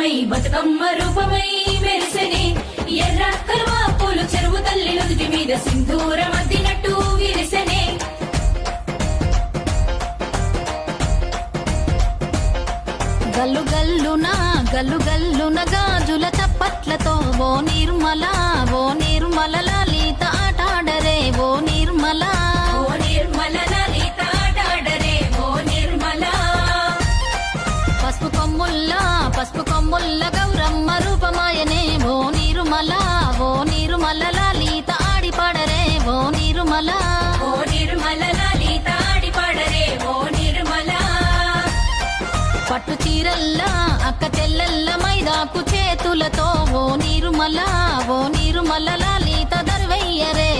రూపమై బతుకమ్మ రూపమై మెరిసెనే ఎర్ర కలువ పూలు చెరువు తల్లి నుదుటి మీద సింధూరం అద్దినట్టు విరిసెనే గల్లు గల్లున గాజుల చప్పట్లతో ఓ నిర్మల లలిత ఆటాడరే ఓ నిర్మల లలిత ఆటాడరే ఓ నిర్మల పసుపు కొమ్ముల్ల గౌరమ్మ రూపమాయనే ఓ నిర్మల లలిత ఆడిపాడరే ఓ నిర్మల లలిత ఆడిపాడరే ఓ నిర్మల పట్టు చీరల్లా అక్క చెల్లెల్ల మైదాకు చేతులతో ఓ నిర్మల లలిత దర్వయ్యరే